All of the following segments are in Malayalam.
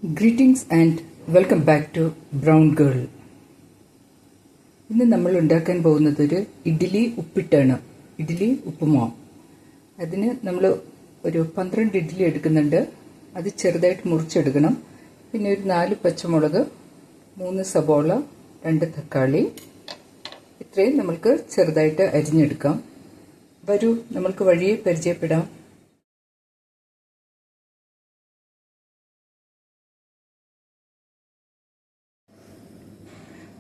Greetings and welcome back to Brown Girl. ഇന്ന് നമ്മൾ ഉണ്ടാക്കാൻ പോകുന്നത് ഒരു ഇഡ്ഡലി ഉപ്പിട്ടാണ്. ഇഡ്ഡലി ഉപ്പുമാവ്. അതിന് നമ്മൾ ഒരു 12 ഇഡ്ഡലി എടുക്കുന്നുണ്ട്. അത് ചെറുതായിട്ട് മുറിച്ചെടുക്കണം. പിന്നെ ഒരു 4 പച്ചമുളക്, 3 സബോള, 2 തക്കാളി, ഇത്രയും നമുക്ക് ചെറുതായിട്ട് അരിഞ്ഞെടുക്കാം. വരൂ നമുക്ക് വഴിയെ പരിചയപ്പെടാം.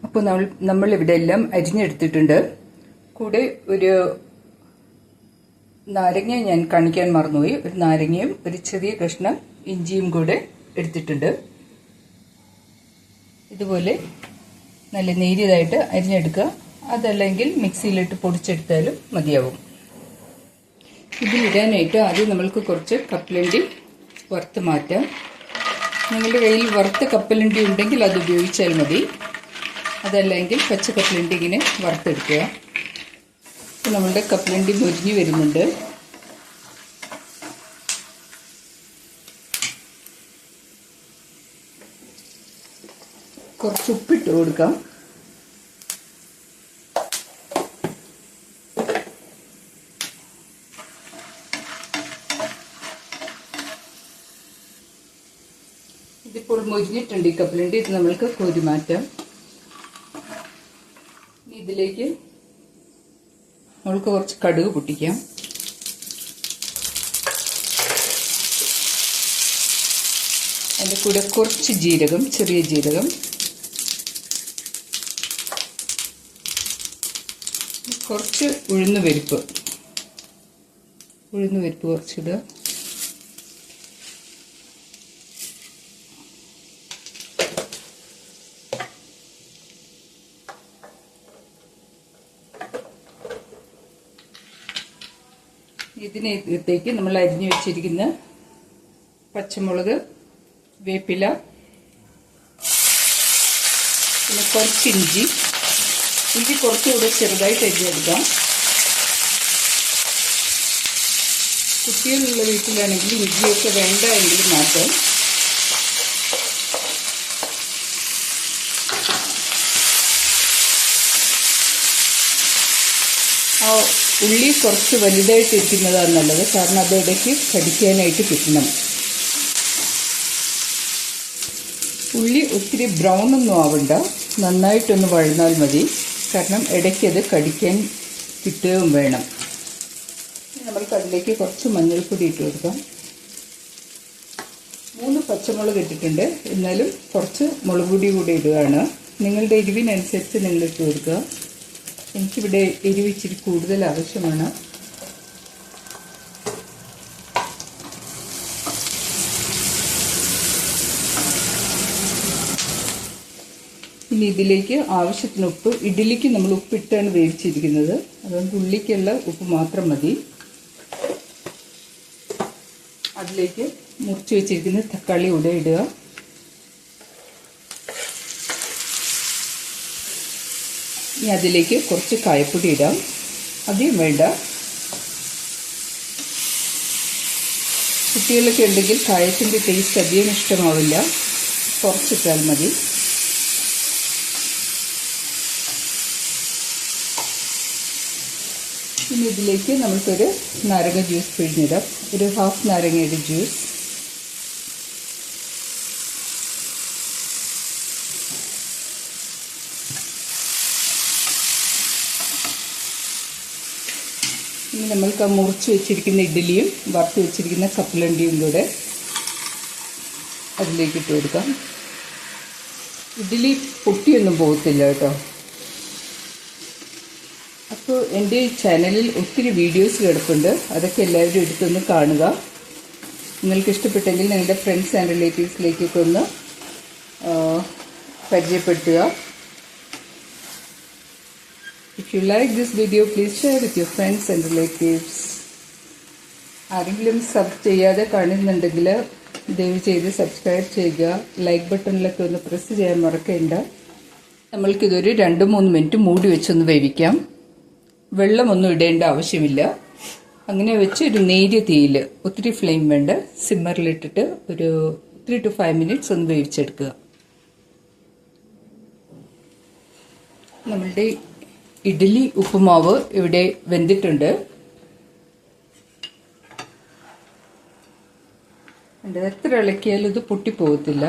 അപ്പോൾ നമ്മളിവിടെ എല്ലാം അരിഞ്ഞെടുത്തിട്ടുണ്ട്. കൂടെ ഒരു നാരങ്ങ ഞാൻ കാണിക്കാൻ മറന്നുപോയി. ഒരു നാരങ്ങയും ഒരു ചെറിയ കഷ്ണം ഇഞ്ചിയും കൂടെ എടുത്തിട്ടുണ്ട്. ഇതുപോലെ നല്ല നേരിയതായിട്ട് അരിഞ്ഞെടുക്കുക. അതല്ലെങ്കിൽ മിക്സിയിലിട്ട് പൊടിച്ചെടുത്താലും മതിയാവും. ഇതിലിടാനായിട്ട് ആദ്യം നമ്മൾക്ക് കുറച്ച് കപ്പലണ്ടി വറുത്ത് മാറ്റാം. നിങ്ങളുടെ കയ്യിൽ വറുത്ത കപ്പലണ്ടി ഉണ്ടെങ്കിൽ അത് ഉപയോഗിച്ചാൽ മതി. അതല്ലെങ്കിൽ പച്ച കപ്പലണ്ടി ഇങ്ങനെ വറുത്തെടുക്കുക. അപ്പോൾ നമ്മളുടെ കപ്പലണ്ടി മൊരിഞ്ഞ് വരുന്നുണ്ട്. കുറച്ച് ഉപ്പിട്ട് കൊടുക്കാം. ഇതിപ്പോൾ മൊരിഞ്ഞിട്ടുണ്ട് ഈ കപ്പലണ്ടി. ഇത് നമ്മൾക്ക് കോരി മാറ്റാം. ഇതിലേക്ക് നമ്മൾക്ക് കുറച്ച് കടുക് പൊട്ടിക്കാം. അതിൻ്റെ കൂടെ കുറച്ച് ജീരകം, ചെറിയ ജീരകം, കുറച്ച് ഉഴുന്നുപരിപ്പ് കുറച്ചിടുക. ഇതിനകത്തേക്ക് നമ്മൾ അരിഞ്ഞു വെച്ചിരിക്കുന്ന പച്ചമുളക്, വേപ്പില, പിന്നെ കുറച്ച് ഇഞ്ചി കുറച്ചുകൂടെ ചെറുതായിട്ട് അരിഞ്ഞെടുക്കാം. കുട്ടികളുള്ള വീട്ടിലാണെങ്കിൽ ഇഞ്ചിയൊക്കെ വേണ്ട എങ്കിൽ മാറ്റാം. ഉള്ളി കുറച്ച് വലുതായിട്ട് ഇരിക്കുന്നതാണ് നല്ലത്. കാരണം അത് ഇടയ്ക്ക് കടിക്കാനായിട്ട് കിട്ടണം. ഉള്ളി ഒത്തിരി ബ്രൗൺ ഒന്നും ആവണ്ട, നന്നായിട്ടൊന്ന് വഴന്നാൽ മതി. കാരണം ഇടയ്ക്ക് അത് കടിക്കാൻ കിട്ടുകയും വേണം. നമ്മൾക്ക് അതിലേക്ക് കുറച്ച് മഞ്ഞൾപ്പൊടി ഇട്ട് കൊടുക്കാം. 3 പച്ചമുളക് ഇട്ടിട്ടുണ്ട്. എന്നാലും കുറച്ച് മുളക് പൊടി കൂടി ഇടുകയാണ്. നിങ്ങളുടെ എരിവിനനുസരിച്ച് നിങ്ങൾ ഇട്ട് കൊടുക്കുക. എനിക്കിവിടെ എരിവ് ഇച്ചിരി കൂടുതൽ ആവശ്യമാണ്. ഇനി ഇതിലേക്ക് ആവശ്യത്തിന് ഉപ്പ്. ഇഡ്ഡലിക്ക് നമ്മൾ ഉപ്പിട്ടാണ് വേവിച്ചിരിക്കുന്നത്. അതുകൊണ്ട് ഉള്ളിക്കുള്ള ഉപ്പ് മാത്രം മതി. അതിലേക്ക് മുറിച്ച് വെച്ചിരിക്കുന്ന തക്കാളി കൂടെ ഇടുക. ഇനി അതിലേക്ക് കുറച്ച് കായപ്പൊടി ഇടാം. അധികം വേണ്ട. കുട്ടികളൊക്കെ ഉണ്ടെങ്കിൽ കായത്തിൻ്റെ ടേസ്റ്റ് അധികം ഇഷ്ടമാവില്ല. കുറച്ചിട്ടാൽ മതി. ഇനി ഇതിലേക്ക് നമുക്കൊരു നാരങ്ങ ജ്യൂസ് പിഴിഞ്ഞിടാം. ഒരു ഹാഫ് നാരങ്ങയുടെ ജ്യൂസ്. ഇനി നമ്മൾക്ക് ആ മുറിച്ച് വെച്ചിരിക്കുന്ന ഇഡ്ഡലിയും വറുത്ത് വെച്ചിരിക്കുന്ന കപ്പലണ്ടിയും കൂടെ അതിലേക്ക് ഇട്ട് കൊടുക്കാം. ഇഡ്ഡലി പൊട്ടിയൊന്നും പോകത്തില്ല കേട്ടോ. അപ്പോൾ എൻ്റെ ചാനലിൽ ഒത്തിരി വീഡിയോസ് കിടപ്പുണ്ട്. അതൊക്കെ എല്ലാവരും എടുത്തൊന്ന് കാണുക. നിങ്ങൾക്ക് ഇഷ്ടപ്പെട്ടെങ്കിൽ നിങ്ങളുടെ ഫ്രണ്ട്സ് ആൻഡ് റിലേറ്റീവ്സിലേക്കൊക്കെ ഒന്ന് പരിചയപ്പെടുത്തുക. If you like this video, please share with your friends and relatives. ആരെങ്കിലും സബ് ചെയ്യാതെ കാണുന്നുണ്ടെങ്കിൽ ദയവ് ചെയ്ത് സബ്സ്ക്രൈബ് ചെയ്യുക. ലൈക്ക് ബട്ടണിലൊക്കെ ഒന്ന് പ്രസ് ചെയ്യാൻ മറക്കേണ്ട. നമ്മൾക്കിതൊരു 2-3 മിനിറ്റ് മൂടി വെച്ചൊന്ന് വേവിക്കാം. വെള്ളമൊന്നും ഇടേണ്ട ആവശ്യമില്ല. അങ്ങനെ വെച്ച് ഒരു നേരിയ തീയിൽ, ഒത്തിരി ഫ്ലെയിം വേണ്ട, സിമ്മറിലിട്ടിട്ട് ഒരു 3 to 5 മിനിറ്റ്സ് ഒന്ന് വേവിച്ചെടുക്കുക. നമ്മളുടെ ഇഡ്ഡലി ഉപ്പുമാവ് ഇവിടെ വെന്തിട്ടുണ്ട്. എത്ര ഇളക്കിയാലും ഇത് പൊട്ടിപ്പോകത്തില്ല.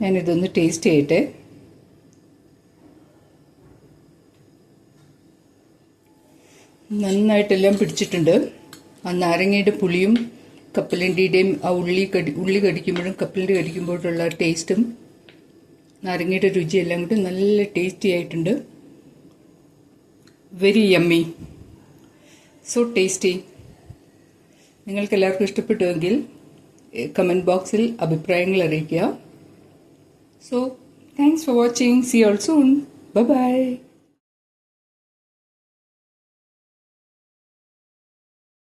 ഞാനിതൊന്ന് ടേസ്റ്റ് ചെയ്യട്ടെ. നന്നായിട്ടെല്ലാം പിടിച്ചിട്ടുണ്ട്. ആ നാരങ്ങയുടെ പുളിയും കപ്പലണ്ടിയുടെയും ആ ഉള്ളി കടിക്കുമ്പോഴും കപ്പലണ്ടി കടിക്കുമ്പോഴുള്ള ടേസ്റ്റും നാരങ്ങയുടെ രുചിയെല്ലാം കൂടി നല്ല ടേസ്റ്റി ആയിട്ടുണ്ട്. Very yummy, so tasty. നിങ്ങൾക്ക് എല്ലാവർക്കും ഇഷ്ടപ്പെട്ടുവെങ്കിൽ കമൻറ്റ് ബോക്സിൽ അഭിപ്രായങ്ങൾ അറിയിക്കുക. So, thanks for watching. See you all soon. Bye-bye.